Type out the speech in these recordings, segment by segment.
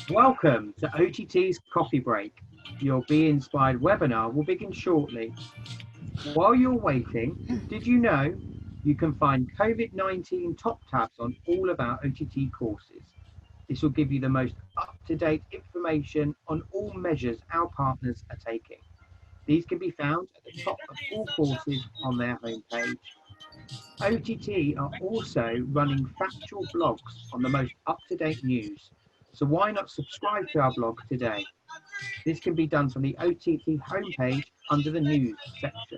Welcome to OTT's Coffee Break. Your Be Inspired webinar will begin shortly. While you're waiting, did you know you can find COVID-19 top tabs on all of our OTT courses? This will give you the most up-to-date information on all measures our partners are taking. These can be found at the top of all courses on their homepage. OTT are also running factual blogs on the most up-to-date news. So why not subscribe to our blog today? This can be done from the OTT homepage under the news section.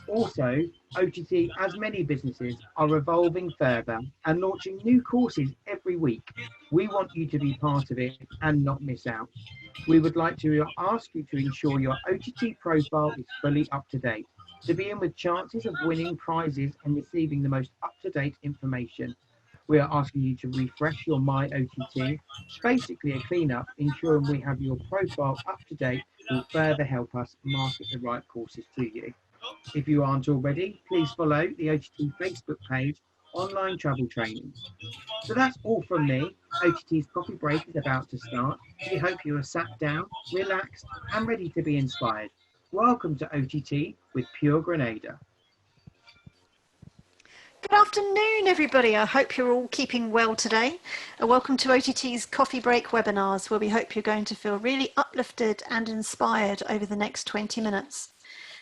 Also, OTT, as many businesses, are evolving further and launching new courses every week. We want you to be part of it and not miss out. We would like to ask you to ensure your OTT profile is fully up to date to be in with chances of winning prizes and receiving the most up-to-date information. We are asking you to refresh your My OTT. Basically a cleanup, ensuring we have your profile up to date will further help us market the right courses to you. If you aren't already, please follow the OTT Facebook page, Online Travel Training. So that's all from me. OTT's coffee break is about to start. We hope you are sat down, relaxed, and ready to be inspired. Welcome to OTT with Pure Grenada. Good afternoon, everybody. I hope you're all keeping well today. Welcome to OTT's Coffee Break webinars, where we hope you're going to feel really uplifted and inspired over the next 20 minutes.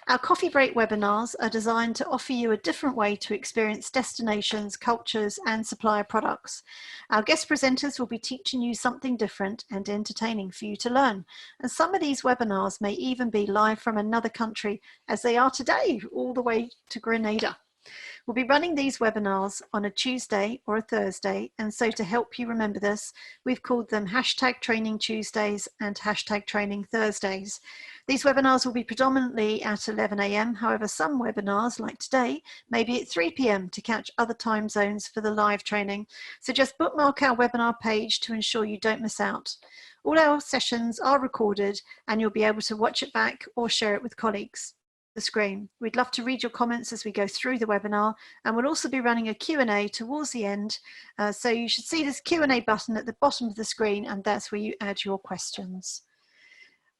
Our Coffee Break webinars are designed to offer you a different way to experience destinations, cultures, and supplier products. Our guest presenters will be teaching you something different and entertaining for you to learn. And some of these webinars may even be live from another country, as they are today, all the way to Grenada. We'll be running these webinars on a Tuesday or a Thursday, and so to help you remember this, we've called them #Training Tuesdays and #Training Thursdays. These webinars will be predominantly at 11 a.m. However, some webinars, like today, may be at 3 p.m. to catch other time zones for the live training. So just bookmark our webinar page to ensure you don't miss out. All our sessions are recorded, and you'll be able to watch it back or share it with colleagues. The screen. We'd love to read your comments as we go through the webinar, and we'll also be running a Q&A towards the end. So you should see this Q&A button at the bottom of the screen, and that's where you add your questions.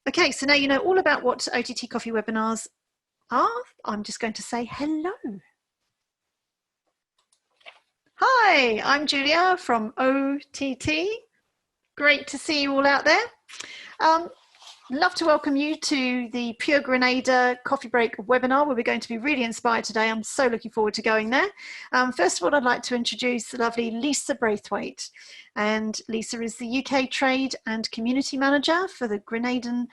Okay, so now you know all about what OTT Coffee webinars are. I'm just going to say hello. Hi, I'm Julia from OTT. Great to see you all out there. Love to welcome you to the Pure Grenada Coffee Break webinar, where we're going to be really inspired today. I'm so looking forward to going there. First of all, I'd like to introduce the lovely Lisa Braithwaite. And Lisa is the UK Trade and Community Manager for the Grenadan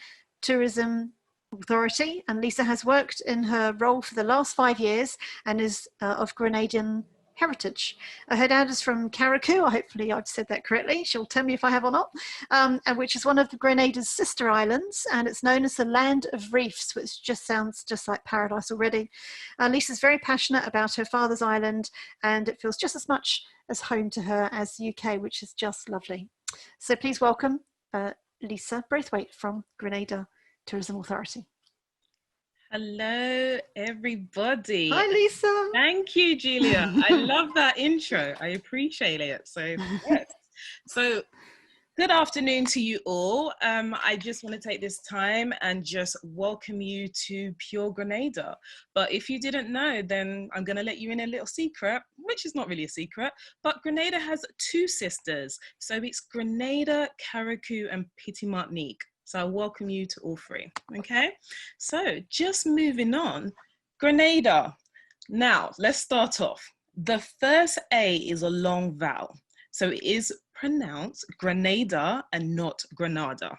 Tourism Authority. And Lisa has worked in her role for the last 5 years and is of Grenadian heritage. Her dad is from Carriacou. Hopefully I've said that correctly. She'll tell me if I have or not. And which is one of the Grenada's sister islands, and it's known as the Land of Reefs, which just sounds just like paradise already. Lisa's very passionate about her father's island, and it feels just as much as home to her as the UK, which is just lovely. So please welcome Lisa Braithwaite from Grenada Tourism Authority. Hello, everybody. Hi, Lisa. Thank you, Julia. I love that intro. I appreciate it. So, yes. So, good afternoon to you all. I just want to take this time and just welcome you to Pure Grenada. But if you didn't know, then I'm going to let you in a little secret, which is not really a secret, but Grenada has 2 sisters. So it's Grenada, Carriacou, and Petit Martinique. So I welcome you to all 3, okay? So just moving on, Grenada. Now, let's start off. The first A is a long vowel. So it is pronounced Grenada and not Grenada.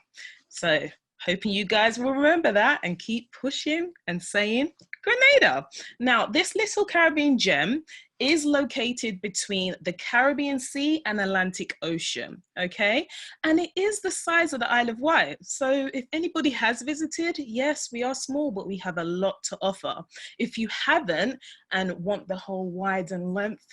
So hoping you guys will remember that and keep pushing and saying Grenada. Now, this little Caribbean gem is located between the Caribbean Sea and Atlantic Ocean, okay? And it is the size of the Isle of Wight. So if anybody has visited, yes, we are small, but we have a lot to offer. If you haven't and want the whole wide and length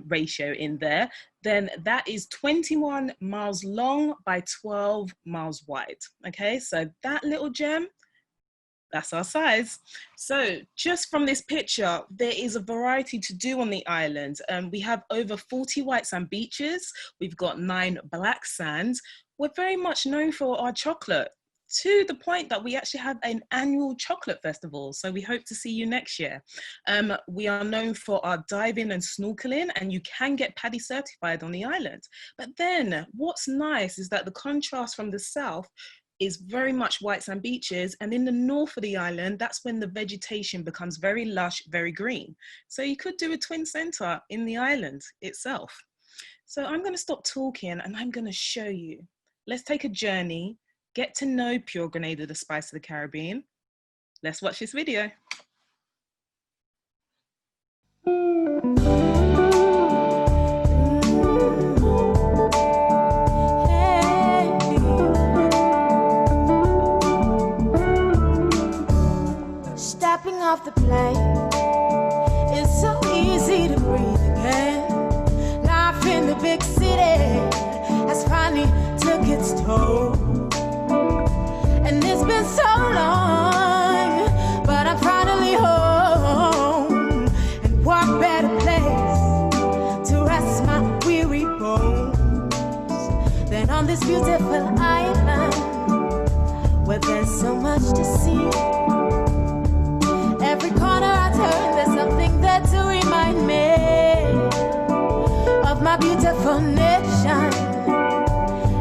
ratio in there, then that is 21 miles long by 12 miles wide, okay? So that little gem, That's our size. So just from this picture, there is a variety to do on the island. We have over 40 white sand beaches. We've got 9 black sands. We're very much known for our chocolate, to the point that we actually have an annual chocolate festival. So we hope to see you next year. We are known for our diving and snorkeling, and you can get PADI certified on the island. But then what's nice is that the contrast from the south is very much white sand beaches, and in the north of the island, that's when the vegetation becomes very lush, very green. So you could do a twin center in the island itself. So I'm going to stop talking and I'm going to show you. Let's take a journey, get to know Pure Grenada, the spice of the Caribbean. Let's watch this video. Stepping off the plane, it's so easy to breathe again. Life in the big city has finally took its toll, and it's been so long, but I'm finally home and walk better place to rest my weary bones than on this beautiful island where there's so much to see. Every corner I turn, there's something there to remind me of my beautiful nation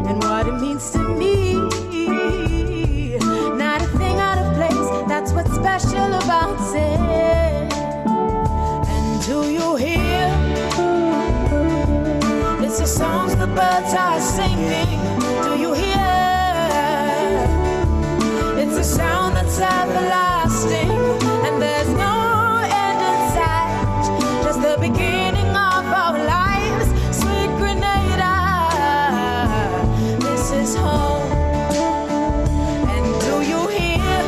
and what it means to me. Not a thing out of place, that's what's special about it. And do you hear? It's the songs the birds are singing. Do you hear? It's a sound that's everlasting. There's no end in sight, just the beginning of our lives. Sweet Grenada, this is home. And do you hear?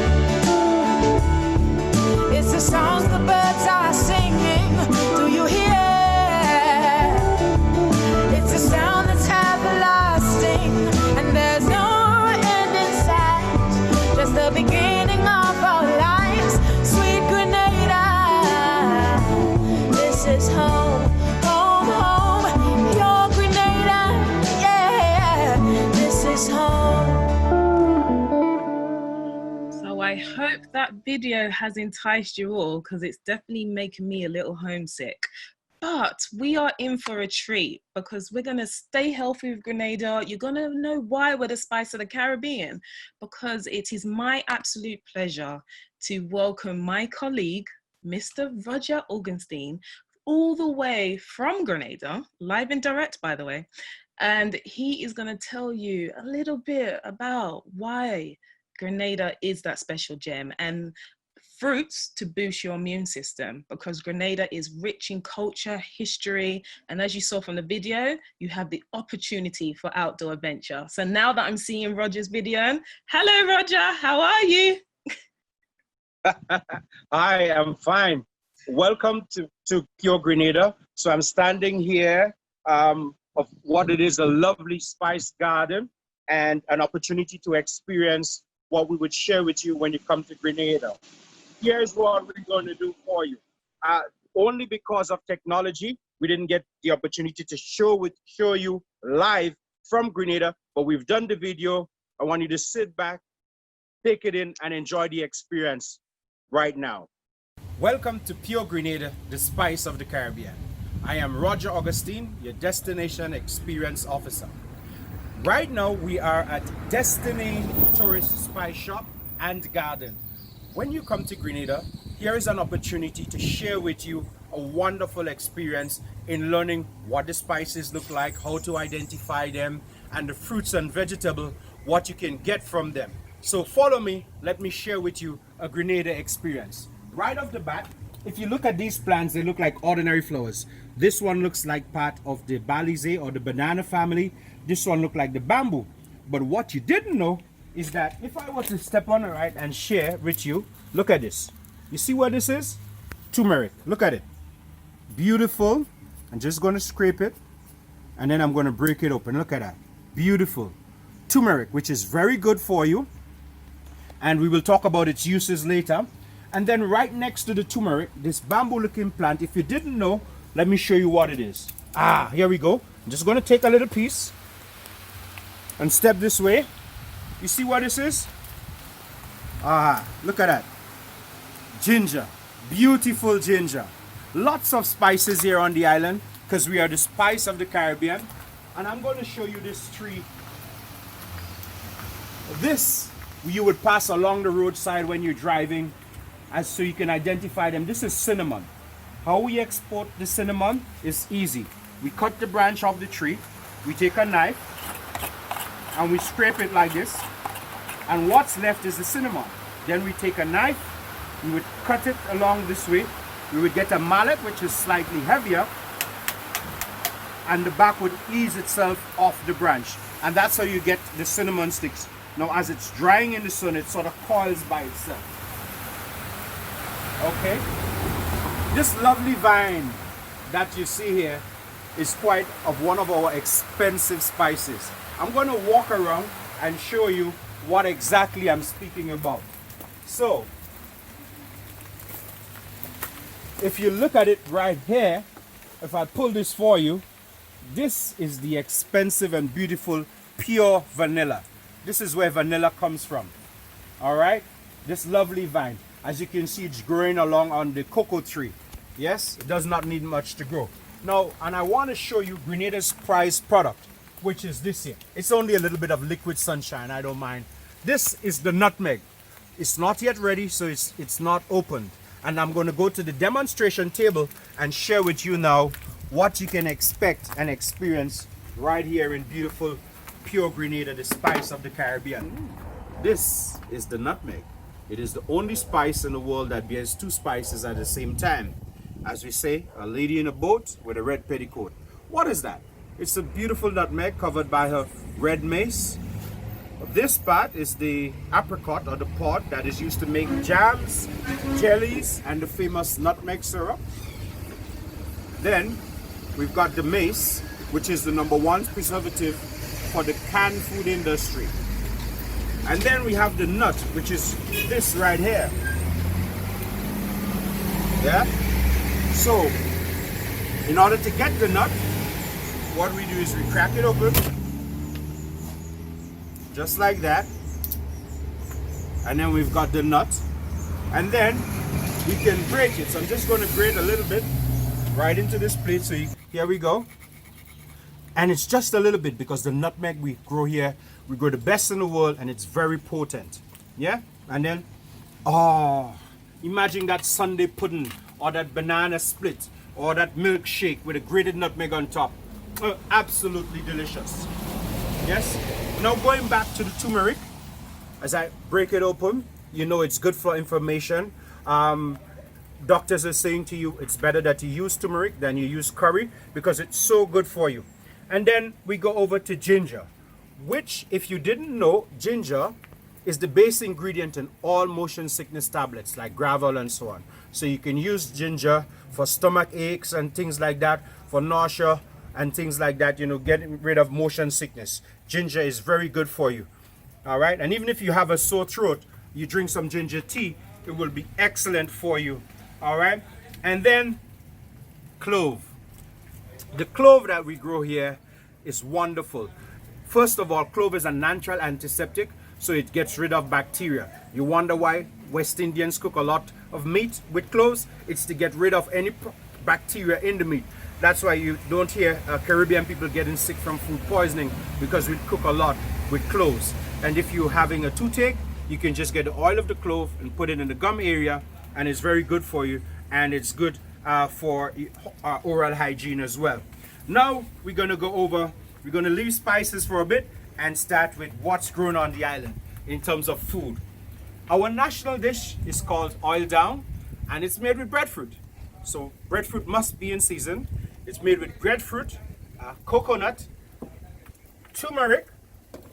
It's the songs the birds are singing. Do you hear? It's a sound that's everlasting, and there's no end in sight, just the beginning of our lives. This is home, home, home, Pure Grenada, yeah, this is home. So I hope that video has enticed you all, because it's definitely making me a little homesick. But we are in for a treat, because we're going to stay healthy with Grenada. You're going to know why we're the spice of the Caribbean, because it is my absolute pleasure to welcome my colleague, Mr. Roger Augenstein, all the way from Grenada, live and direct, by the way. And he is going to tell you a little bit about why Grenada is that special gem, and fruits to boost your immune system, because Grenada is rich in culture, history, and as you saw from the video, you have the opportunity for outdoor adventure. So now that I'm seeing Roger's video, hello Roger, how are you? Hi, I'm fine. Welcome to Pure Grenada. So I'm standing here of what it is, a lovely spice garden, and an opportunity to experience what we would share with you when you come to Grenada. Here's what we're going to do for you. Only because of technology, we didn't get the opportunity to show you live from Grenada, but we've done the video. I want you to sit back, take it in, and enjoy the experience right now. Welcome to Pure Grenada, the spice of the Caribbean. I am Roger Augustine, your Destination Experience Officer. Right now, we are at Destiny Tourist Spice Shop and Garden. When you come to Grenada, here is an opportunity to share with you a wonderful experience in learning what the spices look like, how to identify them, and the fruits and vegetables, what you can get from them. So follow me, let me share with you a Grenada experience. Right off the bat, if you look at these plants, they look like ordinary flowers. This one looks like part of the Balizae or the banana family. This one looks like the bamboo. But what you didn't know is that if I were to step on it right and share with you, look at this. You see what this is? Turmeric. Look at it. Beautiful. I'm just going to scrape it and then I'm going to break it open. Look at that. Beautiful. Turmeric, which is very good for you. and we will talk about its uses later. And then right next to the turmeric, this bamboo looking plant, if you didn't know, let me show you what it is. Here we go. I'm just going to take a little piece and step this way. You see what this is? Look at that. Ginger. Beautiful ginger. Lots of spices here on the island because we are the spice of the Caribbean. And I'm going to show you this tree. This you would pass along the roadside when you're driving, so you can identify them. This is cinnamon. How we export the cinnamon is easy. We cut the branch off the tree, we take a knife and we scrape it like this, and what's left is the cinnamon. Then we take a knife, we would cut it along this way, we would get a mallet which is slightly heavier, and the bark would ease itself off the branch, and that's how you get the cinnamon sticks. Now as it's drying in the sun, it sort of coils by itself. Okay, this lovely vine that you see here is quite of one of our expensive spices. I'm going to walk around and show you what exactly I'm speaking about. So if you look at it right here, if I pull this for you, this is the expensive and beautiful pure vanilla. This is where vanilla comes from. All right, this lovely vine, as you can see, it's growing along on the cocoa tree. Yes, it does not need much to grow. Now, and I want to show you Grenada's prized product, which is this here. It's only a little bit of liquid sunshine, I don't mind. This is the nutmeg. It's not yet ready, so it's not opened. And I'm going to go to the demonstration table and share with you now what you can expect and experience right here in beautiful Pure Grenada, the spice of the Caribbean. This is the nutmeg. It is the only spice in the world that bears two spices at the same time. As we say, a lady in a boat with a red petticoat. What is that? It's a beautiful nutmeg covered by her red mace. This part is the apricot or the pod that is used to make jams, jellies, and the famous nutmeg syrup. Then we've got the mace, which is the #1 preservative for the canned food industry. And then we have the nut, which is this right here. Yeah? So, in order to get the nut, what we do is we crack it open, just like that. And then we've got the nut. And then we can grate it. So I'm just going to grate a little bit right into this plate. So here we go. And it's just a little bit because the nutmeg we grow here, we grow the best in the world, and it's very potent. Yeah? And then, imagine that Sunday pudding or that banana split or that milkshake with a grated nutmeg on top. Absolutely delicious. Yes? Now going back to the turmeric, as I break it open, you know it's good for inflammation. Doctors are saying to you it's better that you use turmeric than you use curry because it's so good for you. And then we go over to ginger, which, if you didn't know, ginger is the base ingredient in all motion sickness tablets like Gravel and so on. So you can use ginger for stomach aches and things like that, for nausea and things like that, you know, getting rid of motion sickness. Ginger is very good for you. All right, and even if you have a sore throat, you drink some ginger tea, it will be excellent for you. All right, and then clove. The clove that we grow here is wonderful. First of all, clove is a natural antiseptic, so it gets rid of bacteria. You wonder why West Indians cook a lot of meat with cloves? It's to get rid of any bacteria in the meat. That's why you don't hear Caribbean people getting sick from food poisoning, because we cook a lot with cloves. And if you're having a toothache, you can just get the oil of the clove and put it in the gum area, and it's very good for you, and it's good for oral hygiene as well. Now we're going to go over, we're going to leave spices for a bit and start with what's grown on the island in terms of food. Our national dish is called oil down, and it's made with breadfruit. So breadfruit must be in season. It's made with breadfruit, coconut, turmeric,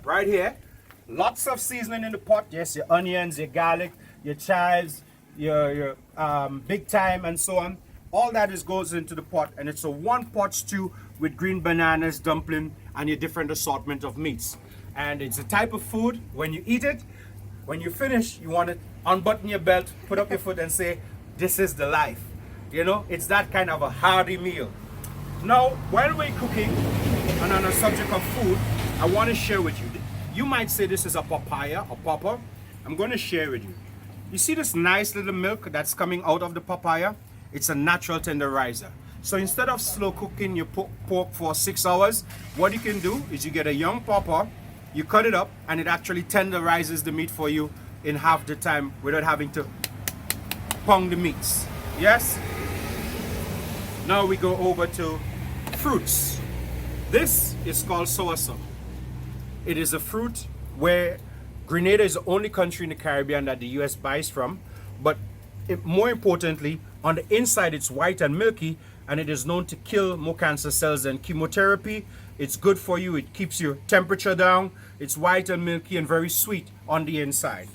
right here. Lots of seasoning in the pot. Yes, your onions, your garlic, your chives, your big thyme, and so on. All that goes into the pot, and it's a one-pot stew with green bananas, dumpling, and your different assortment of meats. And it's a type of food, when you eat it, When you finish, you want to unbutton your belt, put up your foot and say, this is the life. You know, it's that kind of a hearty meal. Now, while we're cooking and on the subject of food, I want to share with you. You might say this is a papaya or papa. I'm going to share with you. You see this nice little milk that's coming out of the papaya? It's a natural tenderizer. So instead of slow cooking your pork for 6 hours, what you can do is you get a young papa, you cut it up, and it actually tenderizes the meat for you in half the time without having to pound the meats. Yes? Now we go over to fruits. This is called soursop. It is a fruit where Grenada is the only country in the Caribbean that the US buys from, but more importantly, on the inside it's white and milky, and it is known to kill more cancer cells than chemotherapy. It's good for you, it keeps your temperature down, it's white and milky and very sweet on the inside.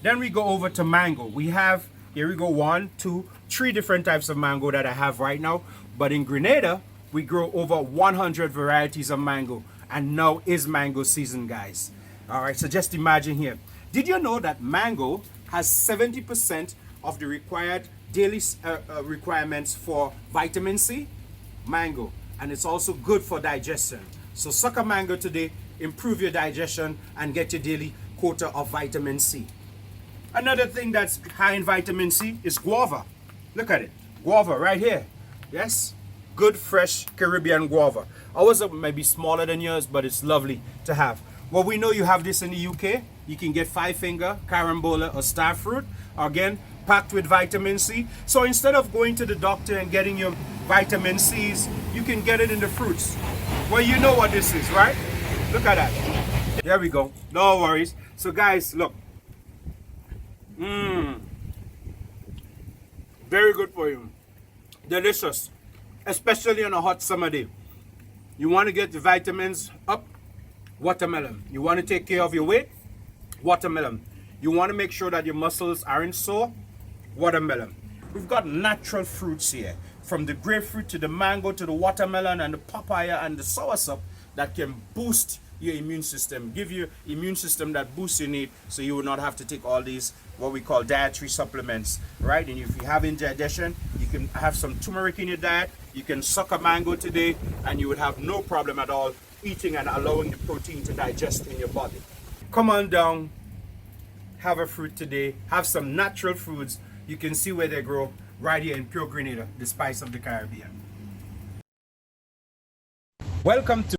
Then we go over to mango. We have, here we go, 1, 2, 3 different types of mango that I have right now, but in Grenada, we grow over 100 varieties of mango, and now is mango season, guys. All right, so just imagine here. Did you know that mango has 70% of the required daily requirements for vitamin C? Mango. And it's also good for digestion. So suck a mango today, improve your digestion, and get your daily quota of vitamin C. Another thing that's high in vitamin C is guava. Look at it. Guava right here. Yes? Good, fresh Caribbean guava. Ours may be smaller than yours, but it's lovely to have. Well, we know you have this in the UK. You can get 5-finger, carambola, or star fruit. Again, packed with vitamin C. So instead of going to the doctor and getting your vitamin C's, you can get it in the fruits. Well, you know what this is, right? Look at that. There we go. No worries. So guys, look. Very good for you. Delicious. Especially on a hot summer day. You want to get the vitamins up? Watermelon. You want to take care of your weight? Watermelon. You want to make sure that your muscles aren't sore? Watermelon. We've got natural fruits here, from the grapefruit to the mango to the watermelon and the papaya and the soursop that can boost your immune system, give you immune system that boosts your need, so you will not have to take all these what we call dietary supplements, right? And if you have indigestion, you can have some turmeric in your diet. You can suck a mango today and you would have no problem at all eating and allowing the protein to digest in your body. Come on down, have a fruit today, have some natural foods. You can see where they grow right here in Pure Grenada, the spice of the Caribbean. Welcome to.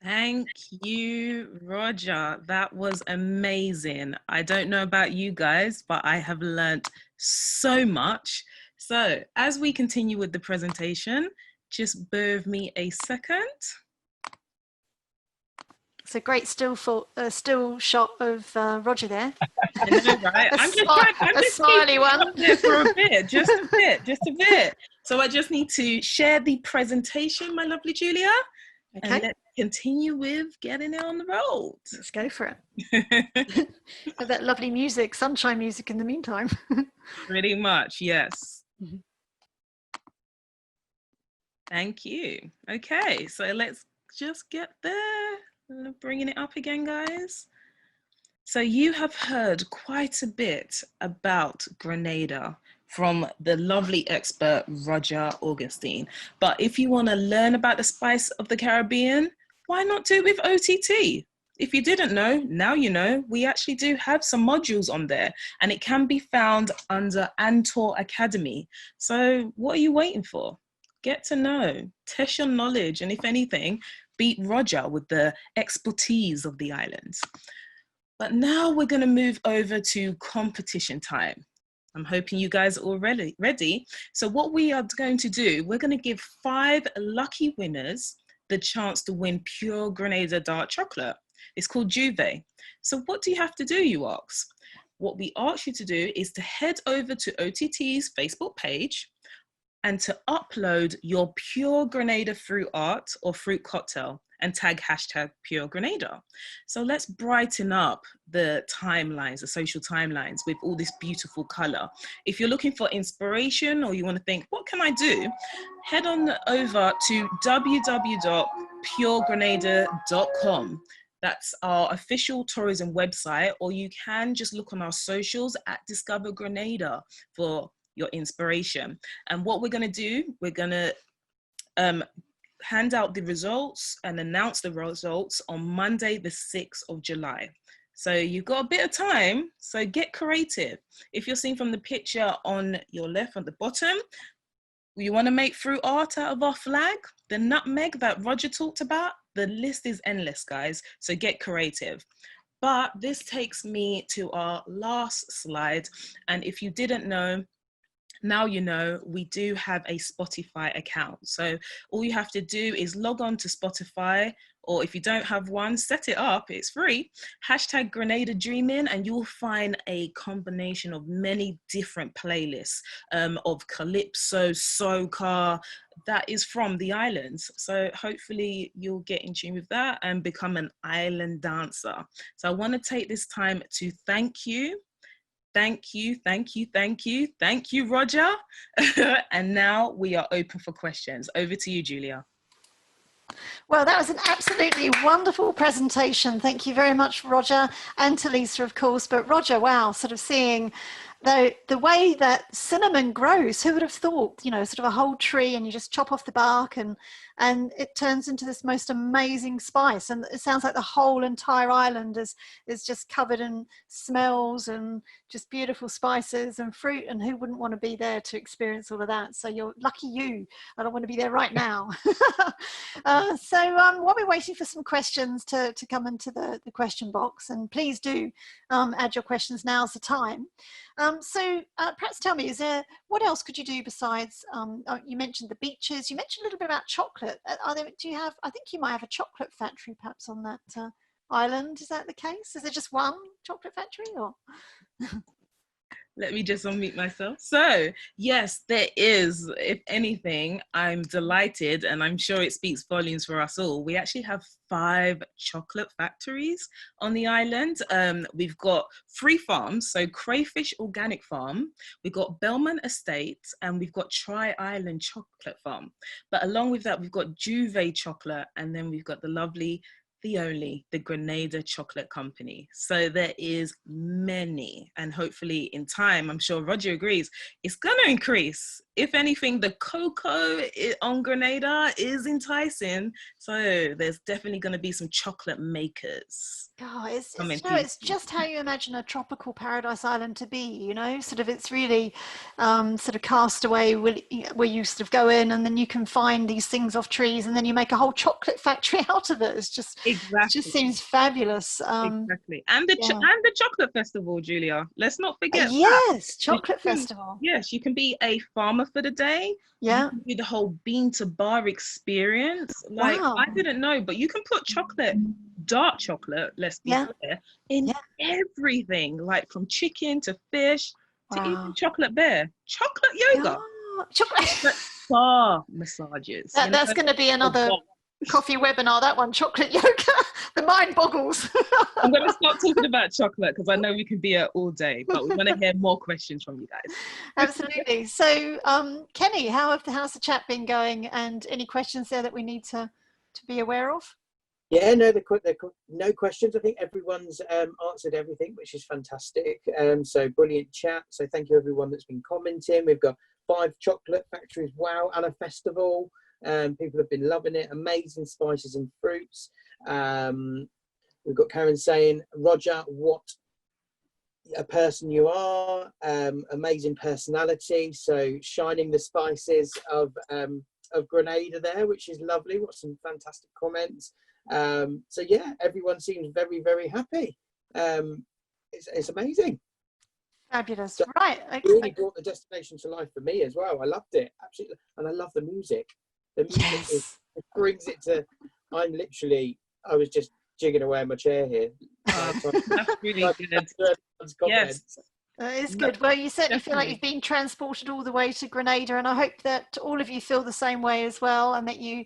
Thank you, Roger. That was amazing. I don't know about you guys, but I have learnt so much. So as we continue with the presentation, just bear with me a second. It's a great still shot of Roger there. I know, right? I'm just smiley one. There for a bit, just a bit. So I just need to share the presentation, my lovely Julia. Okay. And let's continue with getting it on the road. Let's go for it. Have that lovely music, sunshine music in the meantime. Pretty much, yes. Thank you. Okay, so let's just get there. Bringing it up again, guys. So you have heard quite a bit about Grenada from the lovely expert Roger Augustine. But if you want to learn about the spice of the Caribbean, why not do it with OTT? If you didn't know, now you know. We actually do have some modules on there, and it can be found under Antor Academy. So what are you waiting for? Get to know, test your knowledge, and if anything, beat Roger with the expertise of the islands. But now we're going to move over to competition time. I'm hoping you guys are all ready. So what we are going to do, we're going to give 5 lucky winners the chance to win Pure Grenada dark chocolate. It's called Juve. So what do you have to do, you ask? What we ask you to do is to head over to OTT's Facebook page and to upload your Pure Grenada fruit art or fruit cocktail and tag hashtag Pure Grenada. So let's brighten up the timelines, the social timelines, with all this beautiful color. If you're looking for inspiration or you want to think, what can I do? Head on over to www.puregrenada.com. That's our official tourism website, or you can just look on our socials at Discover Grenada for your inspiration. And what we're going to do, we're going to hand out the results and announce the results on Monday, the 6th of July. So you've got a bit of time, so get creative. If you're seeing from the picture on your left at the bottom, you want to make fruit art out of our flag, the nutmeg that Roger talked about, the list is endless, guys, so get creative. But this takes me to our last slide. And if you didn't know, now you know, we do have a Spotify account. So all you have to do is log on to Spotify, or if you don't have one, set it up, it's free. Hashtag Grenada Dreaming, and you'll find a combination of many different playlists of calypso, soca, that is from the islands. So hopefully you'll get in tune with that and become an island dancer. So I want to take this time to thank you. Thank you, Roger. And now we are open for questions. Over to you, Julia. Well, that was an absolutely wonderful presentation. Thank you very much, Roger, and to Lisa, of course. But Roger, wow, sort of seeing the way that cinnamon grows, who would have thought, you know, sort of a whole tree and you just chop off the bark and it turns into this most amazing spice. And it sounds like the whole entire island is just covered in smells and just beautiful spices and fruit, and who wouldn't want to be there to experience all of that? So you're lucky you. I don't want to be there right now. So while we're waiting for some questions to come into the question box, and please do add your questions, now's the time. So perhaps tell me, what else could you do besides, you mentioned the beaches, you mentioned a little bit about chocolate. Do you have, I think you might have a chocolate factory perhaps on that island, is that the case? Is there just one chocolate factory, or? Let me just unmute myself. So yes, there is. If anything, I'm delighted, and I'm sure it speaks volumes for us all. We actually have 5 chocolate factories on the island. We've got 3 farms, so Crayfish Organic Farm, we've got Belmont Estates, and we've got Tri-Island Chocolate Farm. But along with that, we've got Juve Chocolate, and then we've got the lovely, the Grenada Chocolate Company. So there is many, and hopefully in time, I'm sure Roger agrees, it's going to increase. If anything, the cocoa on Grenada is enticing. So there's definitely going to be some chocolate makers. Oh, it's just how you imagine a tropical paradise island to be, you know, sort of, it's really sort of cast away where you sort of go in and then you can find these things off trees and then you make a whole chocolate factory out of it. It's just, exactly. It just seems fabulous. Exactly. And the chocolate festival, Julia, let's not forget yes, chocolate festival. Yes, you can be a farmer for the day. Yeah. You can do the whole bean to bar experience. Like, wow. I didn't know, but you can put chocolate, dark chocolate, let's be clear, in everything, like from chicken to fish to even chocolate bear, chocolate yoga, chocolate spa massages. That's going to be another coffee webinar, that one, chocolate yoga. The mind boggles. I'm going to start talking about chocolate because I know we can be here all day, but we want to hear more questions from you guys. Absolutely. So Kenny, how's the chat been going, and any questions there that we need to be aware of? Yeah, no, no questions. I think everyone's answered everything, which is fantastic. So brilliant chat. So thank you everyone that's been commenting. We've got 5 chocolate factories, wow, and a festival. People have been loving it. Amazing spices and fruits. We've got Karen saying, Roger, what a person you are. Amazing personality. So shining the spices of Grenada there, which is lovely. What some fantastic comments. So yeah, everyone seems very, very happy. It's amazing. Fabulous. So right. It really brought the destination to life for me as well. I loved it. Absolutely. And I love the music. The music it brings it to, I was just jigging away in my chair here. That's really good. Yes. It's good. Well, you certainly feel like you've been transported all the way to Grenada, and I hope that all of you feel the same way as well, and that you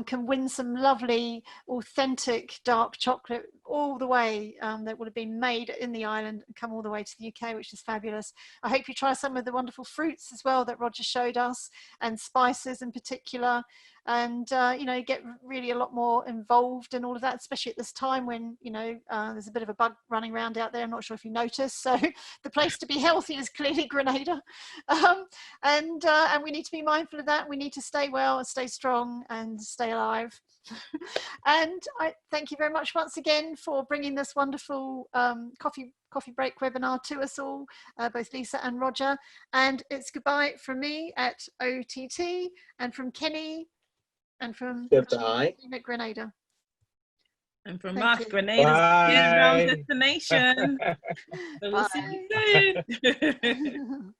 can win some lovely, authentic dark chocolate all the way, that would have been made in the island and come all the way to the UK, which is fabulous. I hope you try some of the wonderful fruits as well that Roger showed us, and spices in particular, and you know, get really a lot more involved in all of that, especially at this time when, you know, there's a bit of a bug running around out there. I'm not sure if you noticed. So the place to be healthy is clearly Grenada, and we need to be mindful of that. We need to stay well and stay strong and stay alive. And I thank you very much once again for bringing this wonderful coffee break webinar to us all, both Lisa and Roger. And it's goodbye from me at OTT, and from Kenny, and from Goodbye. at Grenada. And from Thank us, you. Grenada's Bye. destination. So we'll see you soon.